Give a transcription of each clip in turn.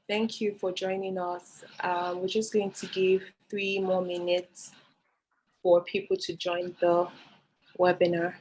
Thank you for joining us. We're just going to give 3 more minutes for people to join the webinar.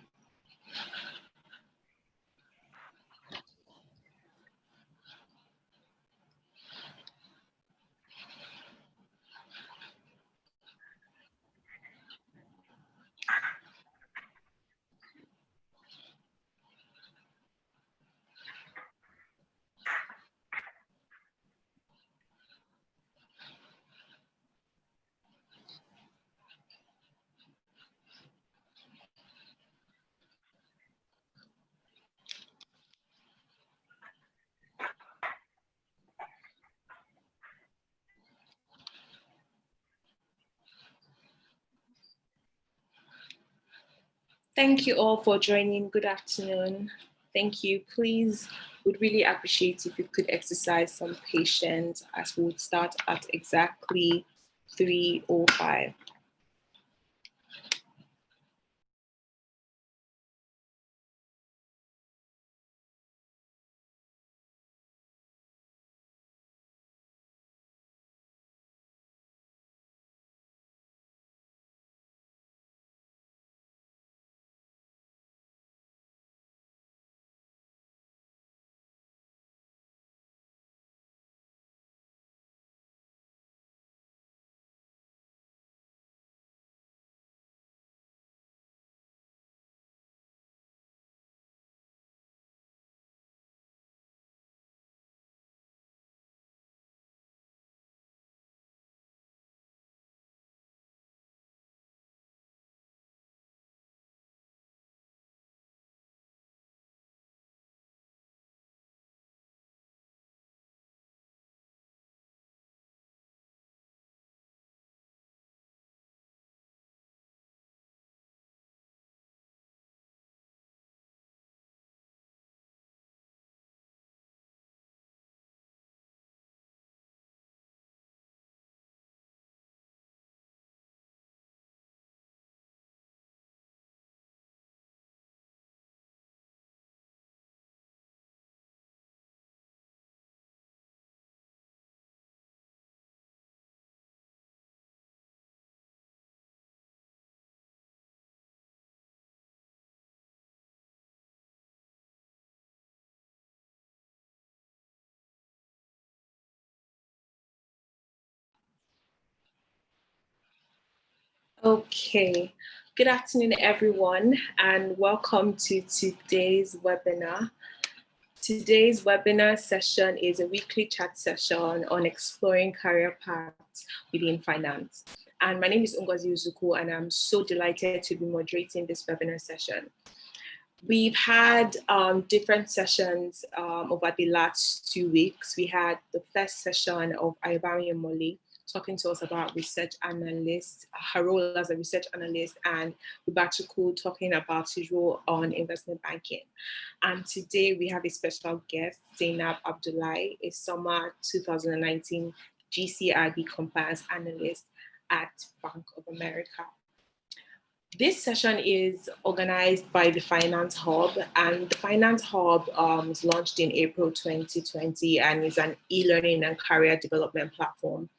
Thank you all for joining. Good afternoon. Thank you. Please, would really appreciate if you could exercise some patience as we would start at exactly 3:05. Okay, good afternoon, everyone, and welcome to today's webinar. Today's webinar session is a weekly chat session on exploring career paths within finance. And my name is Ngozi Uzuku, and I'm so delighted to be moderating this webinar session. We've had different sessions over the last 2 weeks. We had the first session of Ayobami Moli talking to us about research analyst, her role as a research analyst, and Ubatuku talking about his role on investment banking. And today we have a special guest, Zainab Abdullahi, a summer 2019 GCIB compliance analyst at Bank of America. This session is organized by the Finance Hub, and the Finance Hub was launched in April 2020 and is an e-learning and career development platform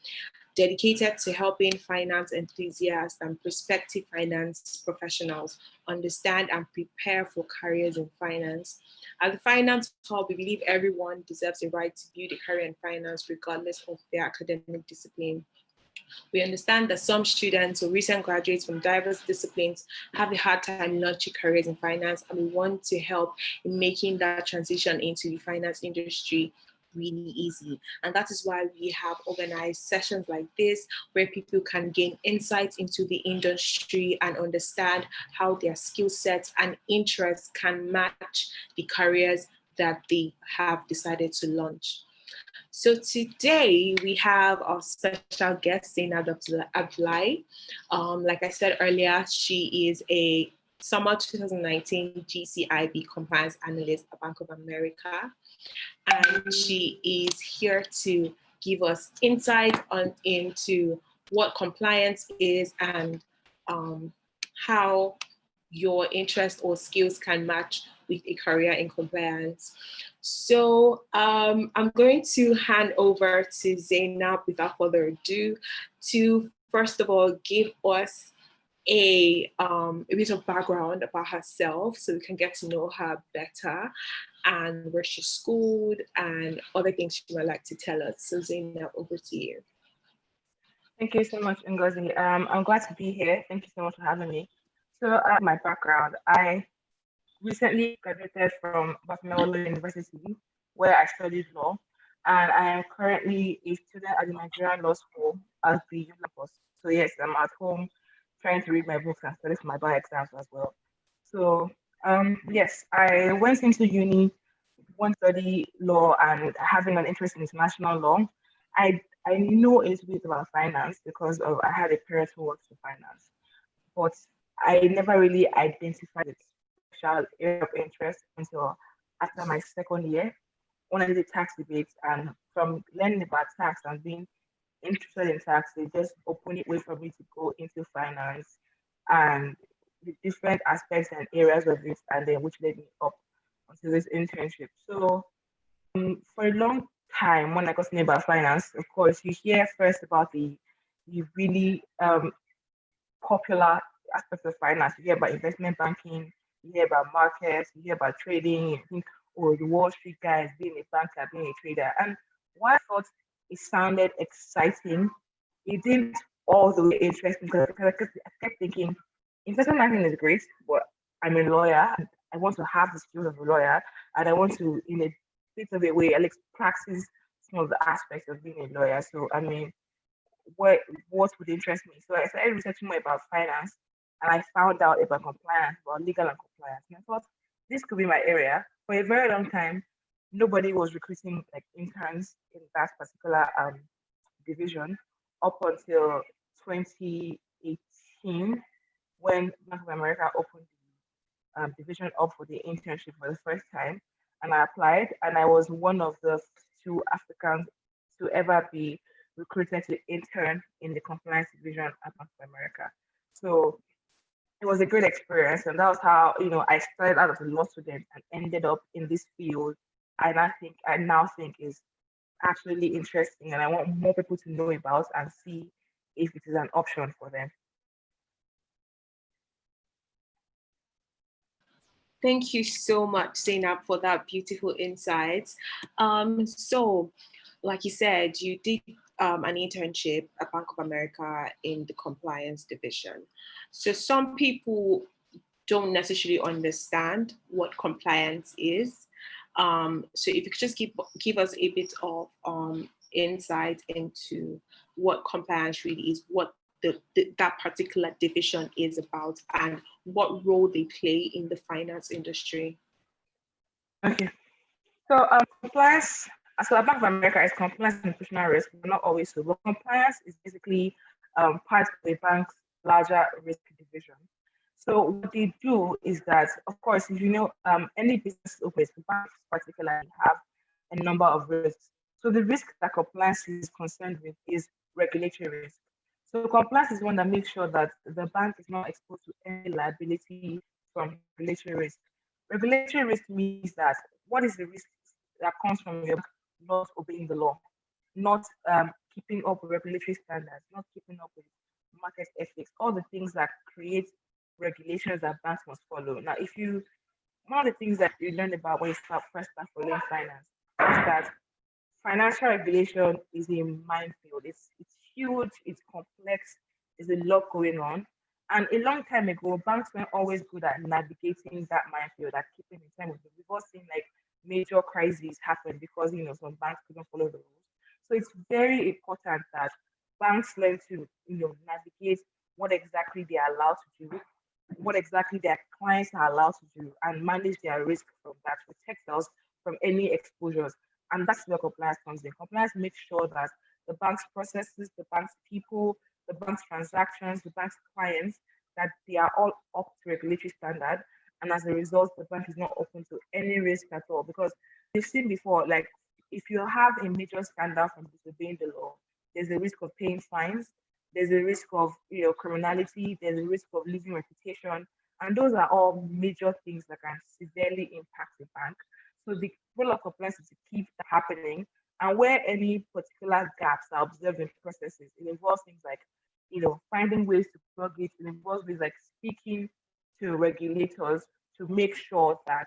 dedicated to helping finance enthusiasts and prospective finance professionals understand and prepare for careers in finance. At the Finance Hub, we believe everyone deserves a right to build a career in finance regardless of their academic discipline. We understand that some students or recent graduates from diverse disciplines have a hard time launching careers in finance, and we want to help in making that transition into the finance industry really easy. And that is why we have organized sessions like this, where people can gain insights into the industry and understand how their skill sets and interests can match the careers that they have decided to launch. So today we have our special guest, Zainab Abdullahi. Like I said earlier, she is a summer 2019 GCIB compliance analyst at Bank of America. And she is here to give us insight into what compliance is and how your interest or skills can match with a career in compliance. So I'm going to hand over to Zainab without further ado to first of all give us a bit of background about herself so we can get to know her better and where she schooled and other things she might like to tell us. So Zainab, over to you. Thank you so much, Ngozi. I'm glad to be here. Thank you so much for having me. So, my background, I recently graduated from Bafinawa University, where I studied law, and I am currently a student at the Nigerian Law School at the campus. So yes, I'm at home trying to read my books and study for my bar exams as well. So yes, I went into uni, want to study law and having an interest in international law. I know a little bit about finance because of I had a parent who works in finance, but I never really identified its special area of interest until after my second year when I did the tax debates. And from learning about tax and being interested in tax, it just opened it way for me to go into finance and the different aspects and areas of it, and then which led me up onto this internship. So for a long time, when I got to know about finance, of course, you hear first about the really popular aspects of finance. You hear about investment banking, you hear about markets, you hear about trading, you think, oh, the Wall Street guys being a banker, being a trader. And while I thought it sounded exciting, it didn't all the way interest me because I kept thinking investment banking is great, but I'm a lawyer. And I want to have the skills of a lawyer, and I want to, in a bit of a way, at least practice some of the aspects of being a lawyer. So, I mean, what would interest me. So I started researching more about finance and I found out about compliance, about legal and compliance. And I thought this could be my area. For a very long time, nobody was recruiting like interns in that particular division up until 2018 when Bank of America opened the division up for the internship for the first time. And I applied, and I was one of the two Africans to ever be recruited to intern in the compliance division at Bank of America. So it was a great experience, and that was how I started out as a law student and ended up in this field. And I now think is absolutely interesting, and I want more people to know about and see if it is an option for them. Thank you so much, Zainab, for that beautiful insight. So, like you said, you did an internship at Bank of America in the compliance division. So some people don't necessarily understand what compliance is. So if you could just give us a bit of insight into what compliance really is, what that particular division is about, and what role they play in the finance industry. Okay. So compliance, so at Bank of America is compliance and operational risk, but not always so. But compliance is basically part of a bank's larger risk division. So what they do is that, of course, if you know any business operates, banks particularly have a number of risks. So the risk that compliance is concerned with is regulatory risk. So compliance is one that makes sure that the bank is not exposed to any liability from regulatory risk. Regulatory risk means that what is the risk that comes from your not obeying the law, not keeping up with regulatory standards, not keeping up with market ethics, all the things that create regulations that banks must follow. Now, if you one of the things that you learn about when you first start following finance is that financial regulation is a minefield. It's huge, it's complex, there's a lot going on. And a long time ago, banks weren't always good at navigating that minefield, at keeping in time with it. We've all seen like major crises happen because some banks couldn't follow the rules. So it's very important that banks learn to navigate what exactly they are allowed to do, what exactly their clients are allowed to do, and manage their risk from that, protect us from any exposures. And that's where compliance comes in. Compliance makes sure that the bank's processes, the bank's people, the bank's transactions, the bank's clients, that they are all up to regulatory standard. And as a result, the bank is not open to any risk at all. Because we've seen before, like if you have a major scandal from disobeying the law, there's a risk of paying fines, there's a risk of criminality, there's a risk of losing reputation. And those are all major things that can severely impact the bank. So the role of compliance is to keep that happening. And where any particular gaps are observed in processes, it involves things like, finding ways to plug it. It involves ways like speaking to regulators to make sure that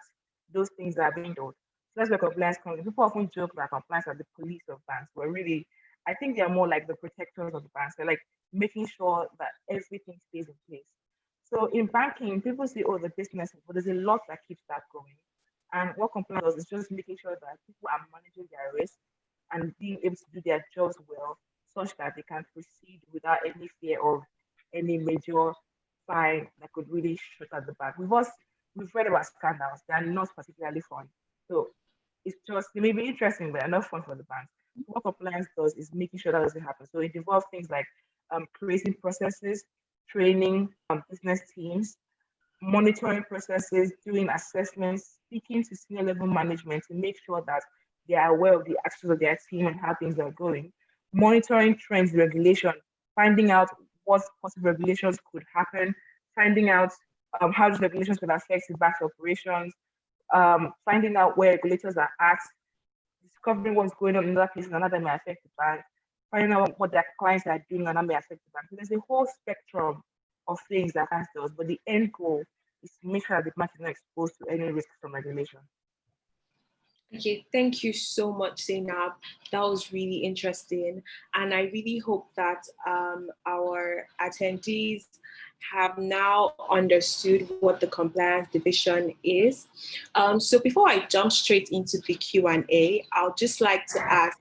those things are being done. So that's where compliance comes in. People often joke that compliance are the police of banks, but really, I think they're more like the protectors of the banks. They're like making sure that everything stays in place. So in banking, people say, oh, the business, but there's a lot that keeps that going. And what compliance does is just making sure that people are managing their risk and being able to do their jobs well, such that they can proceed without any fear of any major fine that could really shut at the back. We've read about scandals; they are not particularly fun. So it's just they may be interesting, but they're not fun for the banks. What compliance does is making sure that doesn't happen. So it involves things like creating processes, training business teams, monitoring processes, doing assessments, speaking to senior level management to make sure that they are aware of the actions of their team and how things are going, monitoring trends, regulation, finding out what possible regulations could happen, finding out how these regulations could affect the bank's operations, finding out where regulators are at, discovering what's going on in other places and that may affect the bank, finding out what their clients are doing and that may affect the bank. So there's a whole spectrum of things that banks does, but the end goal is to make sure that the bank is not exposed to any risk from regulation. Okay, thank you so much, Zainab. That was really interesting. And I really hope that our attendees have now understood what the compliance division is. So before I jump straight into the Q&A, I'll just like to ask,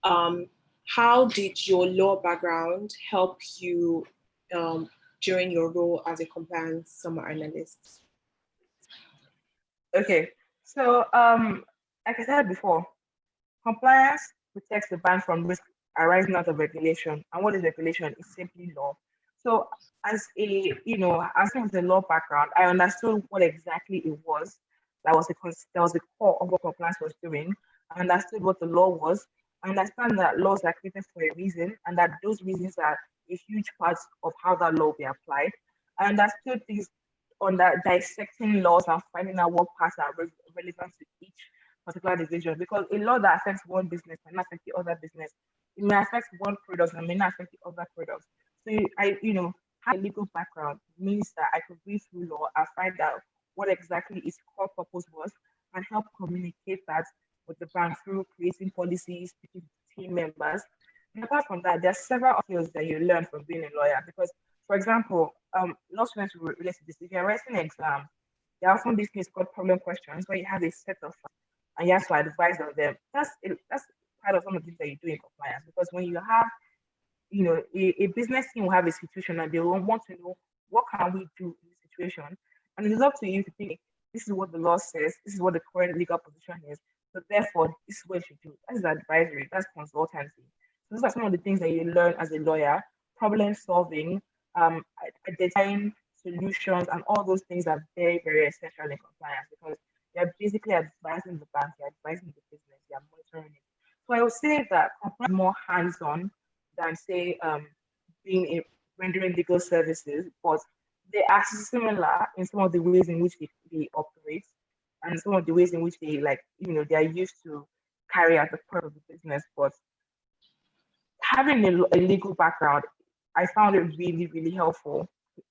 how did your law background help you during your role as a compliance summer analyst? Okay, so like I said before, compliance protects the bank from risk arising out of regulation. And what is regulation? It's simply law. So as a, as someone with a law background, I understood what exactly it was that was the core of what compliance was doing. I understood what the law was. I understand that laws are created for a reason and that those reasons are a huge part of how that law will be applied. I understood things on that dissecting laws and finding out what parts are relevant to each particular division, because a law that affects one business may not affect the other business. It may affect one product and may not affect the other products. So having a legal background means that I could read through law and find out what exactly its core purpose was and help communicate that with the bank through creating policies, speaking to team members. And apart from that, there are several skills that you learn from being a lawyer. Because, for example, law students will relate to this. If you're writing an exam, there are often these things called problem questions where you have a set of and you have to advise on them. That's part of some of the things that you do in compliance, because when you have, a business team will have a situation and they will want to know what can we do in this situation, and it's up to you to think this is what the law says, this is what the current legal position is, so therefore this is what you should do. That is advisory, that's consultancy. So those are some of the things that you learn as a lawyer: problem solving, identifying solutions, and all those things are very, very essential in compliance, because you're basically advising the bank, you're advising the business, you're monitoring it. So I would say that compliance is more hands-on than, say, rendering legal services, but they are similar in some of the ways in which they operate and some of the ways in which they they are used to carry out the part of the business. But having a legal background, I found it really, really helpful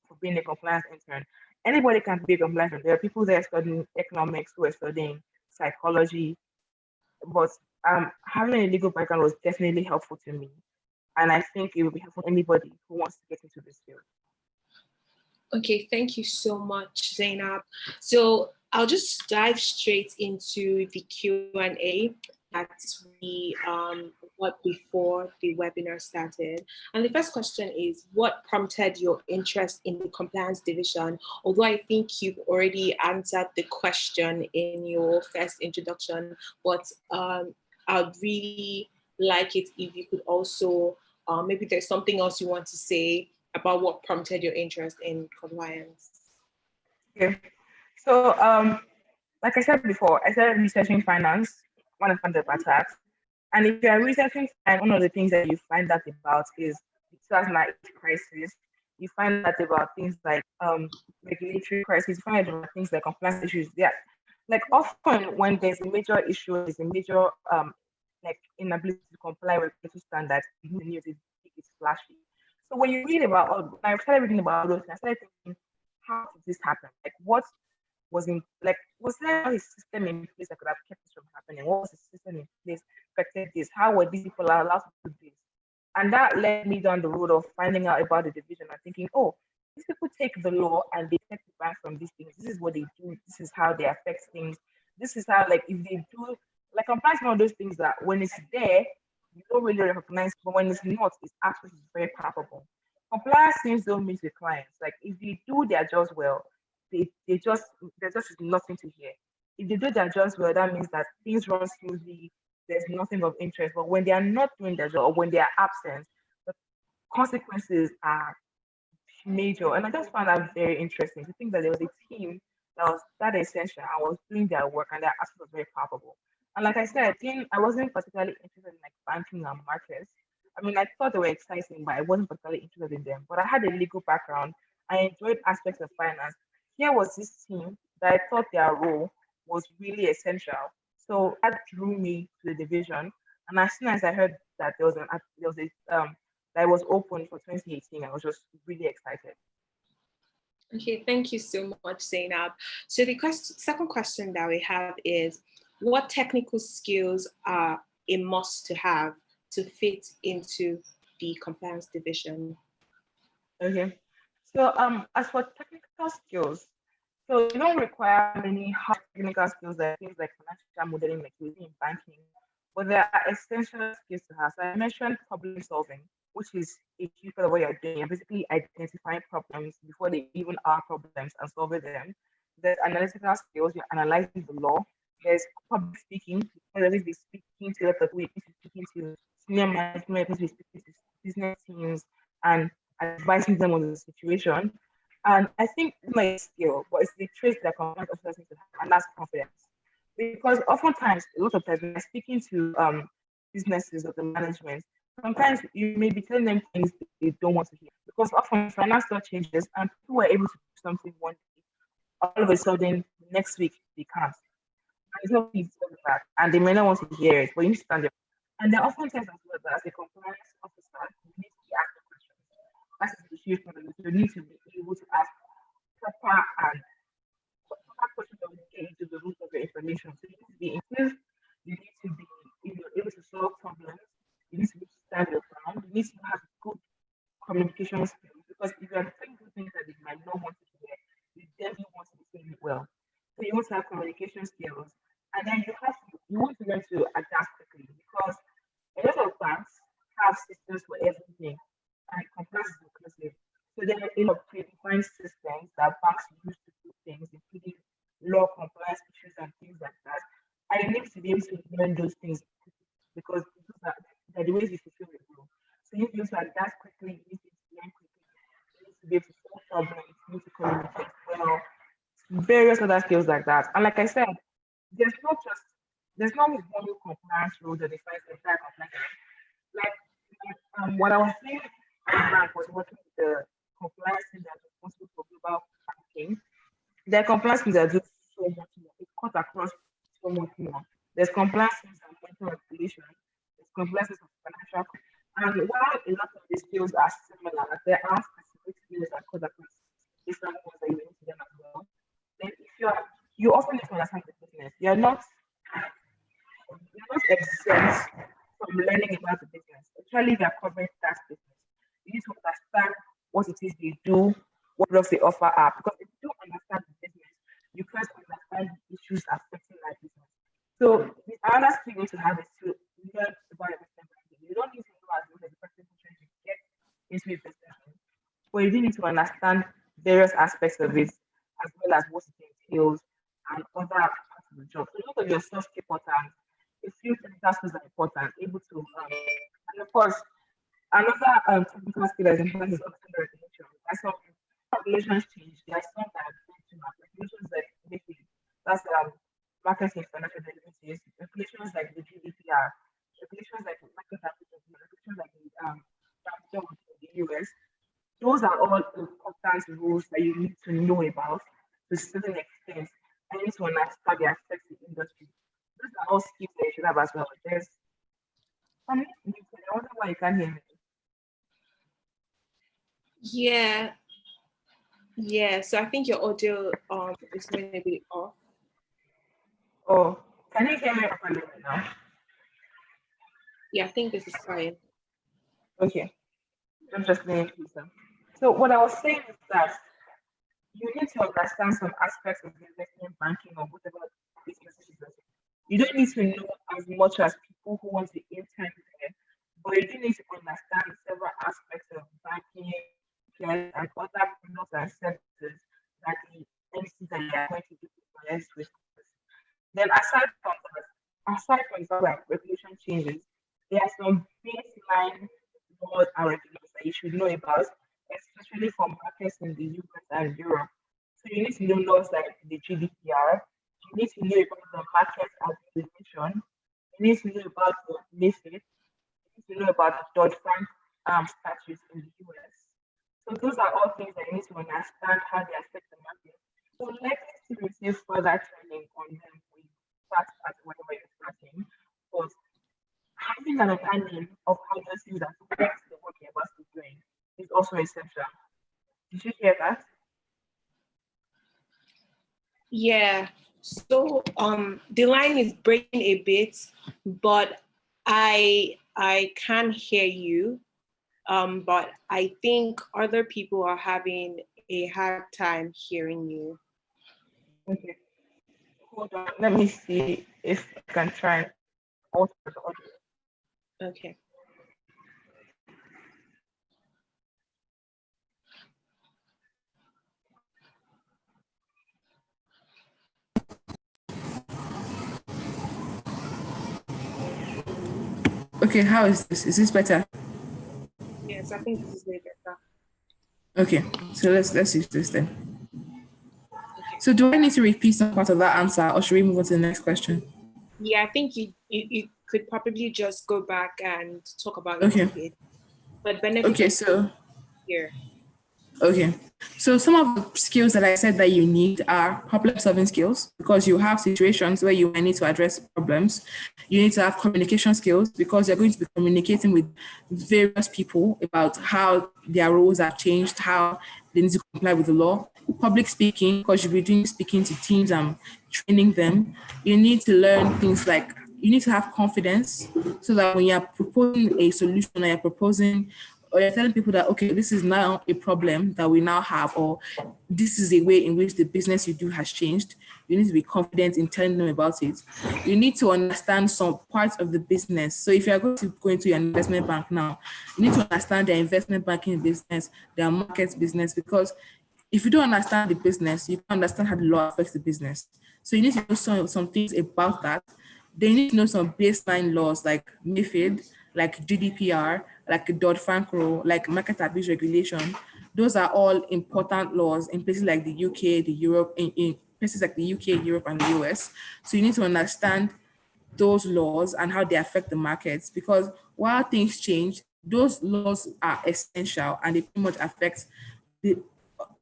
for being a compliance intern. Anybody can be a compliance intern. There are people that are studying economics, who are studying psychology, but having a legal background was definitely helpful to me. And I think it will be helpful to anybody who wants to get into this field. Okay, thank you so much, Zainab. So I'll just dive straight into the Q&A that we got before the webinar started. And the first question is, what prompted your interest in the compliance division? Although I think you've already answered the question in your first introduction, but I'd really like it if you could also, maybe there's something else you want to say about what prompted your interest in compliance. Okay. So, like I said before, I started researching finance when I found about tax. And if you're researching finance, one of the things that you find out about is the 2008 crisis. you find out about things like regulatory crises, you find out about things like compliance issues. Yeah, like often when there's a major issue, there's a major like inability to comply with regulatory standards, the news is big, it's flashy. So when you read about, when I started reading about all those things, I started thinking, how did this happen? Like what was in, like, was there a system in place that could have kept this from happening? What was the system in place that protected this? How were these people allowed to do this? And that led me down the road of finding out about the division and thinking, oh, these people take the law and they take the bank from these things. This is what they do. This is how they affect things. This is how, like, if they do, like, compliance, one of those things that when it's there, you don't really recognize, but when it's not, it's actually very palpable. Compliance teams don't meet with clients. Like, if they do their jobs well, they just, there just is nothing to hear. If they do their jobs well, that means that things run smoothly, there's nothing of interest. But when they are not doing their job or when they are absent, the consequences are major. And I just found that very interesting to think that there was a team that was that essential and was doing their work and their aspect was very palpable. And like I said, I wasn't particularly interested in like banking and markets. I mean, I thought they were exciting, but I wasn't particularly interested in them. But I had a legal background. I enjoyed aspects of finance. Here was this team that I thought their role was really essential. So that drew me to the division. And as soon as I heard that there was a that was open for 2018, I was just really excited. Okay, thank you so much, Zainab. So the second question that we have is, what technical skills are a must to have to fit into the compliance division? Okay. So as for technical skills, so you don't require many hard technical skills like things like financial modeling, like within banking, but there are essential skills to have. So I mentioned problem solving, which is a key part of what you're doing. You're basically identifying problems before they even are problems and solving them. There's analytical skills, you're analyzing the law. There's public speaking, because you be speaking to a lot of people, you need to be speaking to senior management, you need to be speaking to business teams and advising them on the situation. And I think it's my skill, but it's the trait that compliance officers need to have, and that's confidence. Because oftentimes, a lot of times, when you're speaking to businesses or the management, sometimes you may be telling them things they don't want to hear. Because often finance law changes, and people were able to do something one day, all of a sudden, next week, they can't. And it's not easy to that, and they may not want to hear it, but you need to stand there. And there are often times as well that as a compliance officer, you need to be asking questions. That is the huge problem. You need to be able to ask proper and proper questions that will get into the root of the information. So you need to be inclusive, you need to be able to solve problems, you need to be able to stand your ground, you need to have good communication skills because if you are saying good things that they might not want to hear, you definitely want to be saying it well. So you want to have communication skills and then you want to learn to adapt quickly because a lot of banks have systems for everything and compliance is inclusive. So there are predefined systems that banks use to do things, including law compliance issues and things like that. I need to be able to learn those things because those are the ways you fulfill the role. So you need to adapt quickly, you need to learn quickly, you need to be able to solve problems, you need to communicate well, various other skills like that. And like I said, there's not one compliance rule that defines the entire compliance. Like what I was saying at bank was working with the compliance team that's responsible for global banking. There are compliance teams that do so much more. It cuts across so much more. There's compliance teams and mental regulation. There's compliance teams of financial. And while a lot of these skills are similar, there are specific skills that cut across different ones that you need to learn as well. Then if you also need to understand the business. You're not exempt from learning about the business, especially if you're covering that business. You need to understand what it is they do, what products they offer are. Because if you don't understand the business, you can't understand the issues affecting that business. So the other thing you need to have is to learn about the business. You don't need to know as much as the person who's trying to get into a business, but you do need to understand various aspects of it as well as what it entails and other parts of the job. So look at your soft skill patterns. A few technical skills are important, able to and of course another technical skill that is important is often regulation. That's some regulations change. There are some that are benchmark regulations like MiFID, that's market and financial derivatives, regulations like the GDPR, regulations like market abuse, regulations like the in the US. Those those are all important rules that you need to know about to a certain extent. And you need to understand the affect the industry. Those are all skills that you should have as well. There's something muted. I wonder why you can't hear me. Yeah, so I think your audio is going to be off. Oh, can you hear me properly right now? Yeah, I think this is fine. Okay, just let me listen. So what I was saying is that you need to understand some aspects of investment banking or whatever business is. You don't need to know as much as people who want to intern there, but you do need to understand several aspects of banking and other products and services that the entities that you are going to do business with. Then aside from example, like regulation changes, there are some baseline laws and regulations that you should know about, especially for markets in the US and Europe. So you need to know laws like the GDPR. You need to know about the market administration. You need to know about the MiFID. You need to know about the Dodd-Frank statutes in the US. So those are all things that you need to understand how they affect the market. So likely to receive further training on them when you start at whatever you're starting. But having an understanding of how those things affect the work you're about to be doing is also essential. Did you hear that? Yeah. So the line is breaking a bit, but I can hear you. But I think other people are having a hard time hearing you. Okay. Hold on. Let me see if I can try and alter the audio. Okay. Okay, how is this? Is this better? Yes, I think this is way better. Okay, so let's use this then. Okay. So do I need to repeat some part of that answer, or should we move on to the next question? Yeah, I think you could probably just go back and talk about Okay. it a bit. But benefit Okay, so here. okay. So some of the skills that I said that you need are problem solving skills, because you have situations where you might need to address problems. You need to have communication skills because you're going to be communicating with various people about how their roles have changed, how they need to comply with the law. Public speaking, because you'll be doing speaking to teams and training them. You need to learn things like you need to have confidence so that when you're proposing a solution or you're proposing or you're telling people that, okay, this is now a problem that we now have, or this is a way in which the business you do has changed, you need to be confident in telling them about it. You need to understand some parts of the business. So if you're going to go into your investment bank now, you need to understand their investment banking business, their markets business, because if you don't understand the business, you can't understand how the law affects the business. So you need to know some things about that. They need to know some baseline laws like MiFID, like GDPR, like Dodd-Frank rule, like market abuse regulation. Those are all important laws in places like the UK, the Europe, in places like the UK, Europe, and the US. So you need to understand those laws and how they affect the markets, because while things change, those laws are essential and they pretty much affect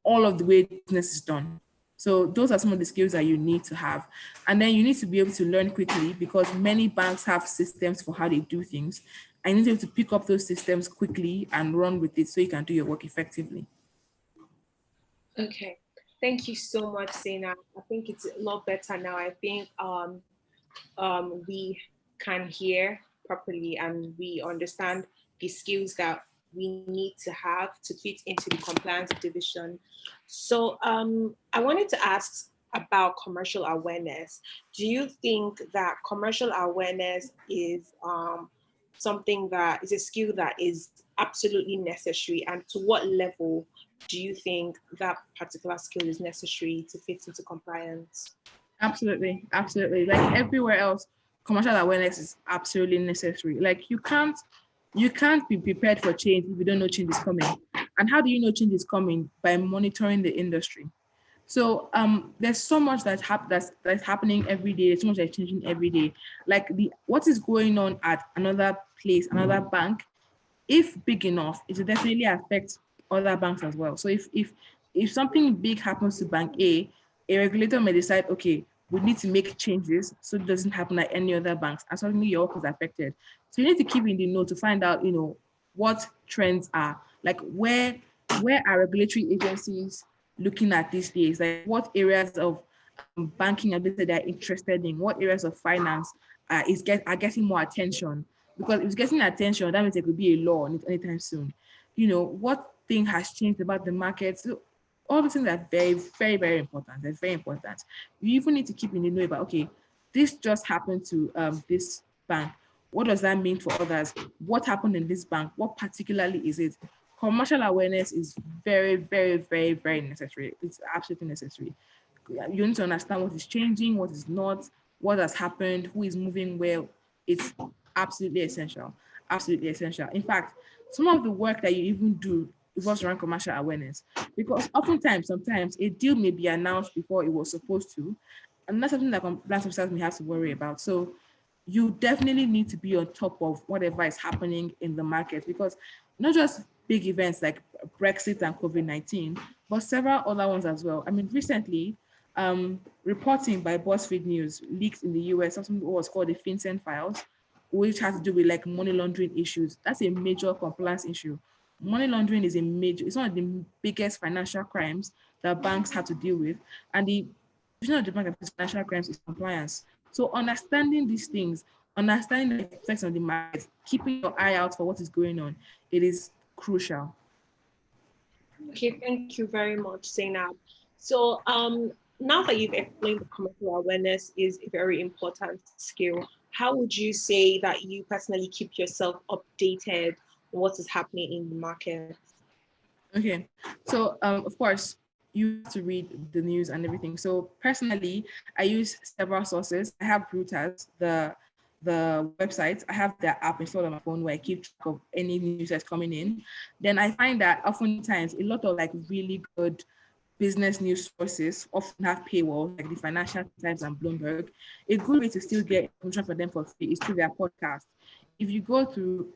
all of the way business is done. So those are some of the skills that you need to have. And then you need to be able to learn quickly, because many banks have systems for how they do things. And you need to be able to pick up those systems quickly and run with it so you can do your work effectively. Okay. Thank you so much, Sena. I think it's a lot better now. I think we can hear properly and we understand the skills that we need to have to fit into the compliance division. So I wanted to ask about commercial awareness. Do you think that commercial awareness is something that is a skill that is absolutely necessary, and to what level do you think that particular skill is necessary to fit into compliance? Absolutely, absolutely. Like everywhere else, commercial awareness is absolutely necessary. Like you can't be prepared for change if you don't know change is coming. And how do you know change is coming? By monitoring the industry. So there's so much that's happening every day. There's so much that's changing every day. Like what is going on at another place, another bank, if big enough, it will definitely affect other banks as well. So if something big happens to bank A regulator may decide, okay, we need to make changes so it doesn't happen at any other banks, and suddenly your work is affected. So you need to keep in the know to find out, what trends are, like where are regulatory agencies looking at these days, like what areas of banking and business they're interested in, what areas of finance are getting more attention. Because if it's getting attention, that means there could be a law on it anytime soon. What thing has changed about the market. So all the things are very, very, very important. They're very important. You even need to keep in the know about, okay, this just happened to this bank. What does that mean for others? What happened in this bank? What particularly is it? Commercial awareness is very, very, very, very necessary. It's absolutely necessary. You need to understand what is changing, what is not, what has happened, who is moving well. It's absolutely essential. Absolutely essential. In fact, some of the work that you even do revolves around commercial awareness, because sometimes a deal may be announced before it was supposed to, and that's something that compliance officers may have to worry about. So you definitely need to be on top of whatever is happening in the market, because not just big events like Brexit and COVID-19, but several other ones as well. I mean, recently, reporting by BuzzFeed News leaked in the US something that was called the FinCEN files, which has to do with like money laundering issues. That's a major compliance issue. Money laundering is it's one of the biggest financial crimes that banks have to deal with. And the vision of the bank against financial crimes is compliance. So understanding these things, understanding the effects on the market, keeping your eye out for what is going on, it is crucial. Okay, thank you very much, Zainab. So now that you've explained the commercial awareness is a very important skill, how would you say that you personally keep yourself updated on what is happening in the market? Okay, so of course, you have to read the news and everything. So personally, I use several sources. I have Reuters, the website. I have their app installed on my phone where I keep track of any news that's coming in. Then I find that oftentimes a lot of like really good business news sources often have paywall, like the Financial Times and Bloomberg. A good way to still get information for them for free is through their podcast. If you go to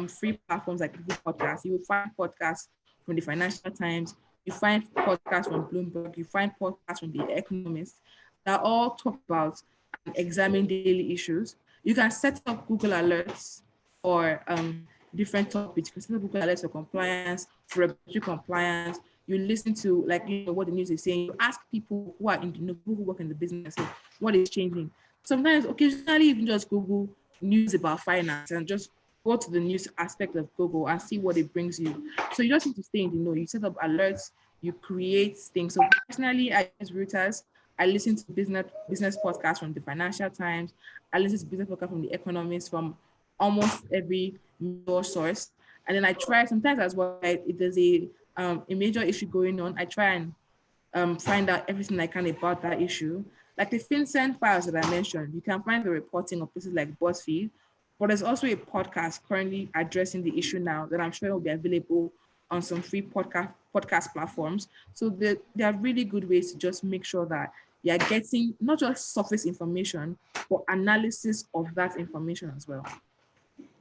free platforms like Google Podcasts, you will find podcasts from the Financial Times, you find podcasts from Bloomberg, you find podcasts from The Economist that all talk about and examine daily issues. You can set up Google Alerts for different topics. You can set up Google Alerts for compliance, for regulatory compliance. You listen to what the news is saying. You ask people who are in who work in the business what is changing. Sometimes, occasionally, you can just Google news about finance and just go to the news aspect of Google and see what it brings you. So you just need to stay in the know. You set up alerts, you create things. So personally, I use Reuters. I listen to business podcasts from the Financial Times. I listen to business podcasts from The Economist, from almost every major source. And then I try sometimes as well, if there's a major issue going on, I try and find out everything I can about that issue. Like the FinCEN files that I mentioned, you can find the reporting of places like BuzzFeed, but there's also a podcast currently addressing the issue now that I'm sure will be available on some free podcast platforms. So there are really good ways to just make sure that you're getting not just surface information, but analysis of that information as well.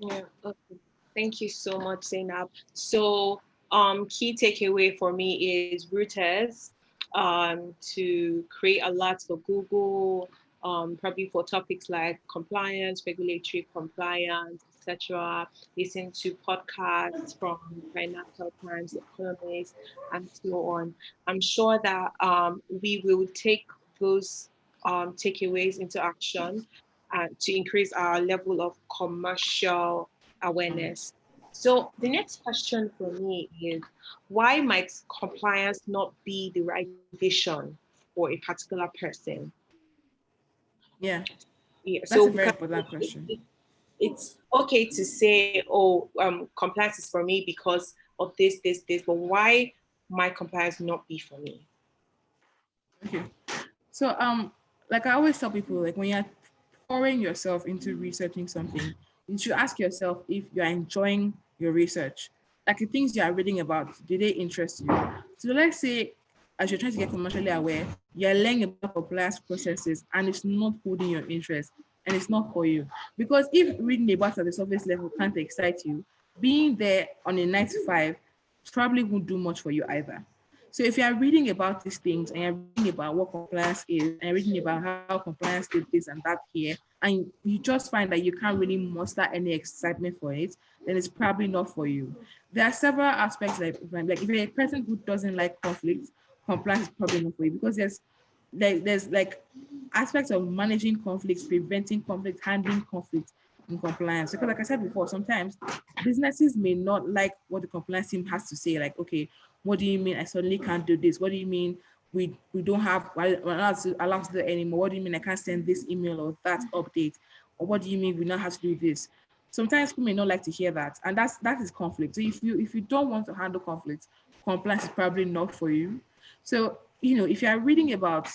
Yeah, okay. Thank you so much, Zainab. So key takeaway for me is Reuters, to create alerts for Google, probably for topics like compliance, regulatory compliance, etc. Listen to podcasts from Financial Times, Economist, and so on. I'm sure that we will take those takeaways into action to increase our level of commercial awareness. So the next question for me is, why might compliance not be the right vision for a particular person? Yeah, Yeah, that's a very important question. It's okay to say, oh, compliance is for me because of this, but why might compliance not be for me? Okay. So like I always tell people, like when you're pouring yourself into researching something, you should ask yourself if you're enjoying your research. Like the things you are reading about, do they interest you? So let's say as you're trying to get commercially aware, you're learning about compliance processes and it's not holding your interest and it's not for you. Because if reading about at the surface level can't excite you, being there on a 9 to 5 probably won't do much for you either. So if you are reading about these things and you're reading about what compliance is and reading about how compliance did this and that here, and you just find that you can't really muster any excitement for it, then it's probably not for you. There are several aspects like if you're a person who doesn't like conflict, compliance is probably not for you because there's like aspects of managing conflicts, preventing conflict, handling conflict in compliance. Because like I said before, sometimes businesses may not like what the compliance team has to say. Like, okay, what do you mean I suddenly can't do this? What do you mean we don't have we're not allowed to do it anymore? What do you mean I can't send this email or that update? Or what do you mean we now have to do this? Sometimes people may not like to hear that, and that is conflict. So if you don't want to handle conflict, compliance is probably not for you. So if you are reading about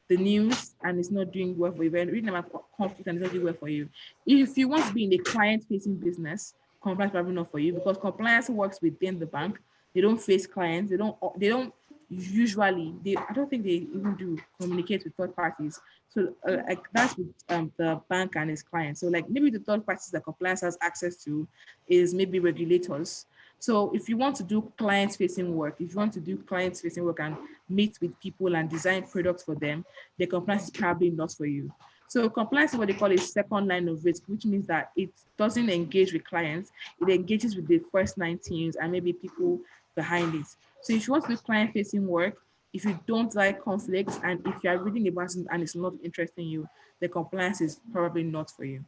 the news and it's not doing well for you, and reading about conflict and it's not doing well for you, if you want to be in a client-facing business, compliance is probably not for you because compliance works within the bank. They don't face clients. They don't usually. I don't think they even do communicate with third parties. So like that's with the bank and its clients. So like maybe the third parties that compliance has access to is maybe regulators. So if you want to do client-facing work, if you want to do client-facing work and meet with people and design products for them, the compliance is probably not for you. So compliance is what they call a second line of risk, which means that it doesn't engage with clients. It engages with the first 9 teams and maybe people behind it. So if you want to do client-facing work, if you don't like conflicts and if you are reading about it and it's not interesting you, the compliance is probably not for you.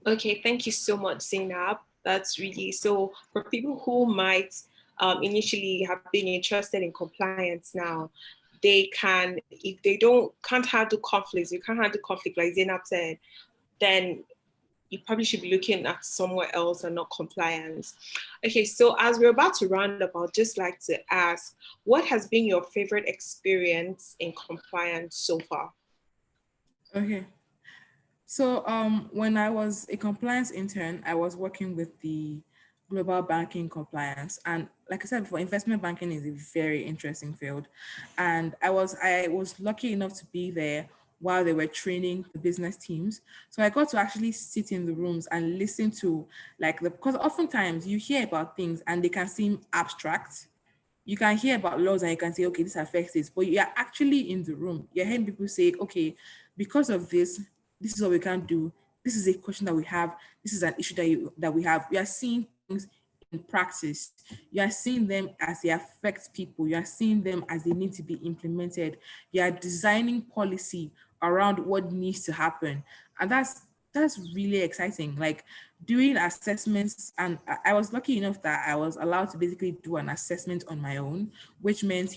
Okay, thank you so much, Zainab. That's really so for people who might initially have been interested in compliance now, they can, if they can't handle conflicts, you can't handle conflict like Zainab said, then you probably should be looking at somewhere else and not compliance. Okay, so as we're about to round up, I'd just like to ask, what has been your favorite experience in compliance so far? Okay. So when I was a compliance intern, I was working with the global banking compliance. And like I said before, investment banking is a very interesting field. And I was lucky enough to be there while they were training the business teams. So I got to actually sit in the rooms and listen to because oftentimes you hear about things and they can seem abstract. You can hear about laws and you can say, okay, this affects this, but you're actually in the room. You're hearing people say, okay, because of this, this is what we can do. This is a question that we have. This is an issue that we have. We are seeing things in practice. You are seeing them as they affect people. You are seeing them as they need to be implemented. You are designing policy around what needs to happen. And that's really exciting. Like doing assessments, and I was lucky enough that I was allowed to basically do an assessment on my own, which meant,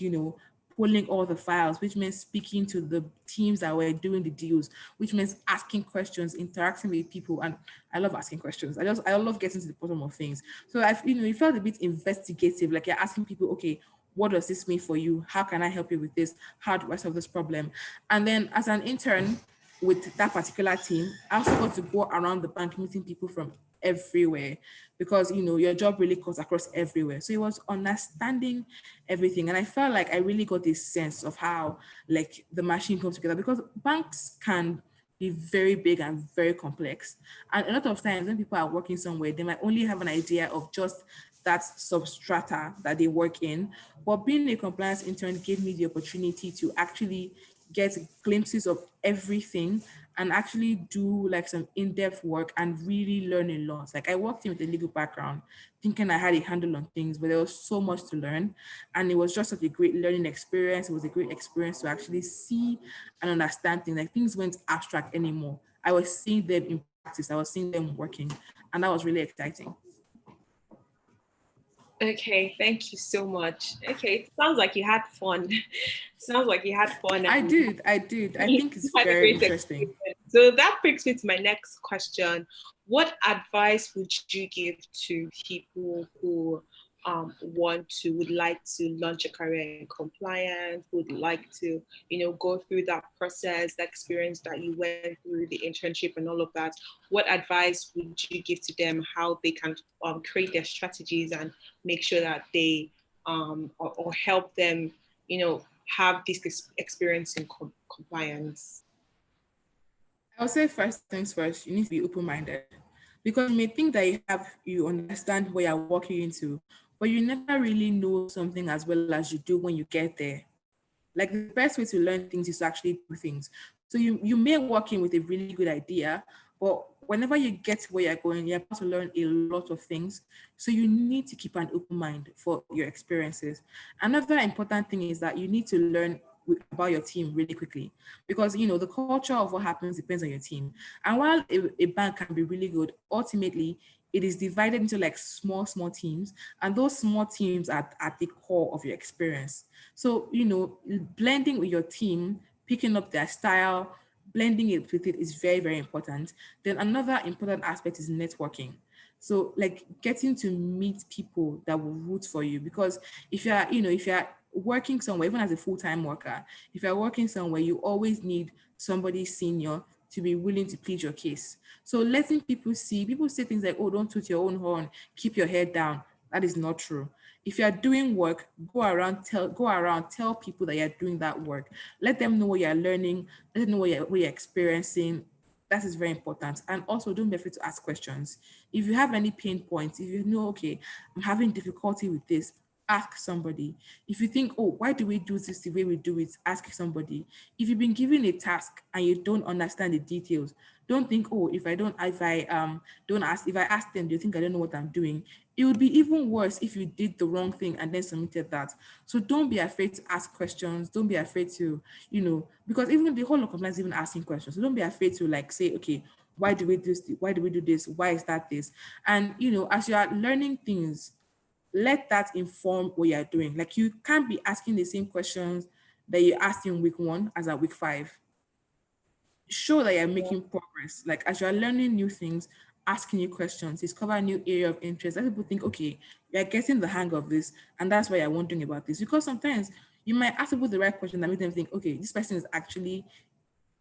pulling all the files, which means speaking to the teams that were doing the deals, which means asking questions, interacting with people. And I love asking questions. I love getting to the bottom of things. So it felt a bit investigative, like you're asking people, okay, what does this mean for you? How can I help you with this? How do I solve this problem? And then as an intern with that particular team, I also got to go around the bank meeting people from everywhere because your job really cuts across everywhere. So it was understanding everything, and I felt like I really got this sense of how like the machine comes together, because banks can be very big and very complex, and a lot of times when people are working somewhere, they might only have an idea of just that substrata that they work in. But being a compliance intern gave me the opportunity to actually get glimpses of everything and actually do like some in-depth work and really learn a lot. Like I walked in with a legal background thinking I had a handle on things, but there was so much to learn. And it was just such a great learning experience. It was a great experience to actually see and understand things. Like things weren't abstract anymore. I was seeing them in practice. I was seeing them working. And that was really exciting. Okay, thank you so much. Okay, it sounds like you had fun. Sounds like you had fun. I did. I think it's very interesting. So that brings me to my next question. What advice would you give to people who would like to launch a career in compliance, would like to, go through that process, the experience that you went through, the internship and all of that? What advice would you give to them, how they can create their strategies and make sure that they or help them, have this experience in compliance? I would say first things first, you need to be open-minded. Because you may think that you understand what you're walking into, but you never really know something as well as you do when you get there. Like the best way to learn things is to actually do things. So you may walk in with a really good idea, but whenever you get to where you're going, you're about to learn a lot of things. So you need to keep an open mind for your experiences. Another important thing is that you need to learn about your team really quickly, because the culture of what happens depends on your team. And while a bank can be really good, ultimately it is divided into like small teams, and those small teams are at the core of your experience. So blending with your team, picking up their style, blending it with it is very, very important. Then another important aspect is networking. So like getting to meet people that will root for you, because if you're working somewhere, even as a full-time worker, if you're working somewhere, you always need somebody senior to be willing to plead your case. So letting people say things like, oh, don't toot your own horn, keep your head down. That is not true. If you're doing work, go around, tell people that you're doing that work. Let them know what you're learning, let them know what you're experiencing. That is very important. And also don't be afraid to ask questions. If you have any pain points, if you know, okay, I'm having difficulty with this, ask somebody. If you think, oh, why do we do this the way we do it, ask somebody. If you've been given a task and you don't understand the details, don't think, oh, if I ask them, do you think I don't know what I'm doing? It would be even worse if you did the wrong thing and then submitted that. So don't be afraid to ask questions. Don't be afraid to, because even the whole of compliance is even asking questions. So don't be afraid to like say, okay, why do we do this? Why do we do this? Why is that this? And as you are learning things, let that inform what you're doing. Like you can't be asking the same questions that you asked in week 1 as at week 5. Show that you're making progress. Like as you're learning new things, asking new questions, discover a new area of interest. Let people think, okay, you're getting the hang of this, and that's why you're wondering about this. Because sometimes you might ask people the right question that make them think, okay, this person is actually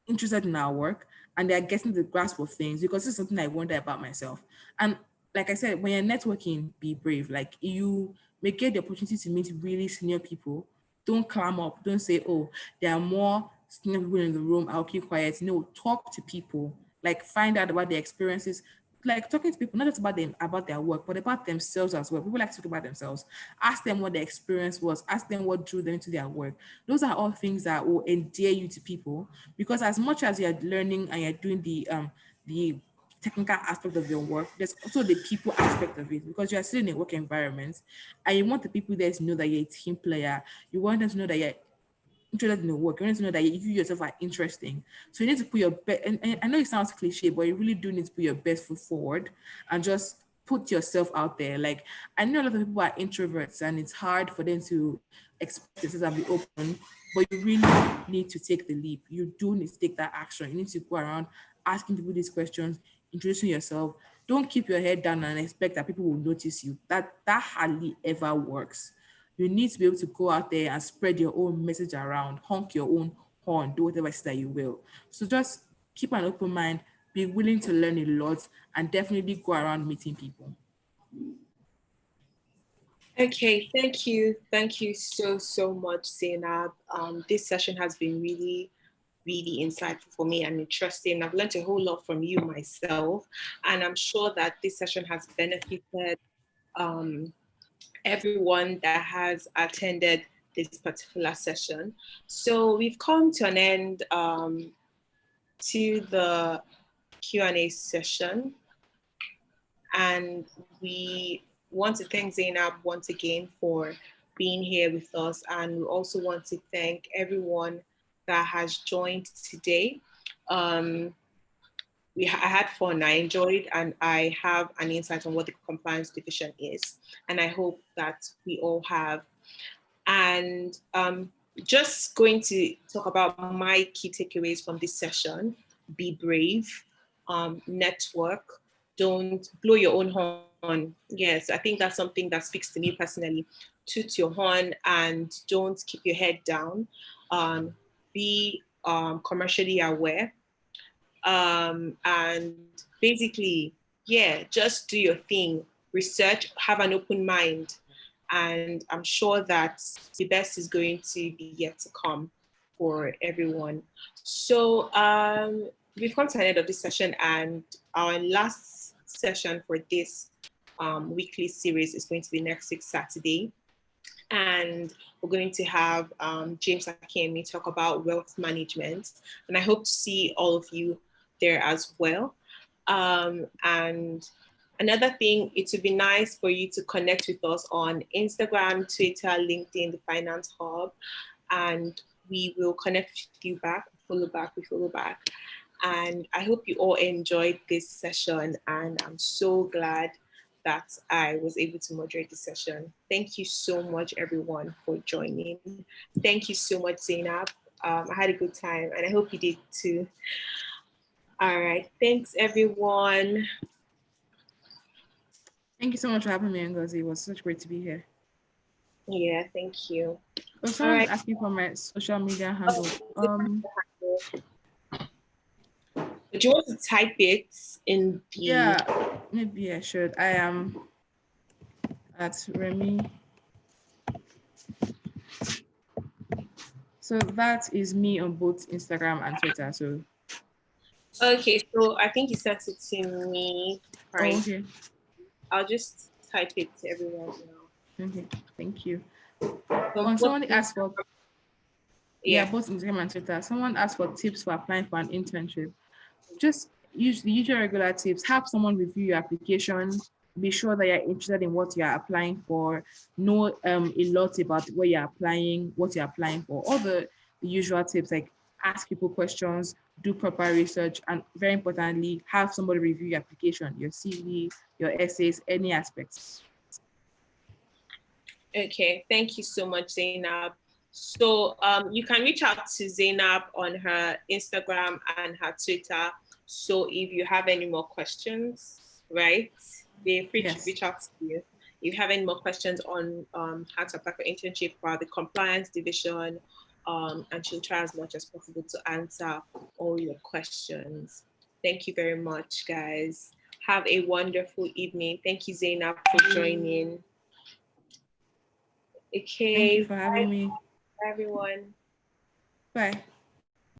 interested in our work and they're getting the grasp of things, because this is something I wonder about myself. And like I said, when you're networking, be brave. Like you may get the opportunity to meet really senior people. Don't clam up. Don't say, oh, there are more senior people in the room, I'll keep quiet. No, talk to people. Like find out about their experiences. Like talking to people, not just about them, about their work, but about themselves as well. People like to talk about themselves. Ask them what their experience was. Ask them what drew them into their work. Those are all things that will endear you to people, because as much as you're learning and you're doing the technical aspect of your work, there's also the people aspect of it, because you're still in a work environment and you want the people there to know that you're a team player. You want them to know that you're interested in the work. You need to know that you yourself are interesting. So you need to put your best, and I know it sounds cliche, but you really do need to put your best foot forward and just put yourself out there. Like I know a lot of people are introverts and it's hard for them to express themselves and be open, but you really need to take the leap. You do need to take that action. You need to go around asking people these questions, introducing yourself. Don't keep your head down and expect that people will notice you. That hardly ever works. You need to be able to go out there and spread your own message around, honk your own horn, do whatever it is that you will. So just keep an open mind, be willing to learn a lot, and definitely go around meeting people. Okay, thank you. Thank you so much, Zainab. This session has been really, really insightful for me and interesting. I've learned a whole lot from you myself, and I'm sure that this session has benefited everyone that has attended this particular session. So we've come to an end to the Q&A session, and we want to thank Zainab once again for being here with us, and we also want to thank everyone that has joined today. I had fun, I enjoyed, and I have an insight on what the compliance division is, and I hope that we all have. And just going to talk about my key takeaways from this session. Be brave, network, don't blow your own horn. Yes, I think that's something that speaks to me personally. Toot your horn and don't keep your head down. Be commercially aware. And basically, yeah, just do your thing. Research, have an open mind. And I'm sure that the best is going to be yet to come for everyone. So we've come to the end of this session, and our last session for this weekly series is going to be next week, Saturday. And we're going to have James Akemi talk about wealth management. And I hope to see all of you there as well. And another thing, it would be nice for you to connect with us on Instagram, Twitter, LinkedIn, the Finance Hub, and we will connect with you back, we follow back. And I hope you all enjoyed this session, and I'm so glad that I was able to moderate the session. Thank you so much, everyone, for joining. Thank you so much, Zainab. I had a good time, and I hope you did too. All right, thanks, everyone. Thank you so much for having me, Ngozi. It was such great to be here. Yeah, thank you. So someone's asking for my social media handle. Do you want to type it in the... Yeah, maybe I should. I am at Remy. So that is me on both Instagram and Twitter. So okay, so I think you sent it to me, right? Oh, okay. I'll just type it to everyone now. Okay, thank you. So someone asked for both yeah, Instagram and Twitter. Someone asked for tips for applying for an internship. Just use the usual regular tips. Have someone review your application. Be sure that you're interested in what you're applying for. Know a lot about where you're applying, what you're applying for. All the usual tips, like ask people questions, do proper research, and very importantly, have somebody review your application, your CV, your essays, any aspects. Okay, thank you so much, Zainab. So you can reach out to Zainab on her Instagram and her Twitter. So if you have any more questions, right, they're free to reach out to you. If you have any more questions on how to apply for internship or the compliance division, and she'll try as much as possible to answer all your questions. Thank you very much, guys. Have a wonderful evening. Thank you, Zainab, for joining. Okay. Thank you for having me. Bye, everyone. Bye.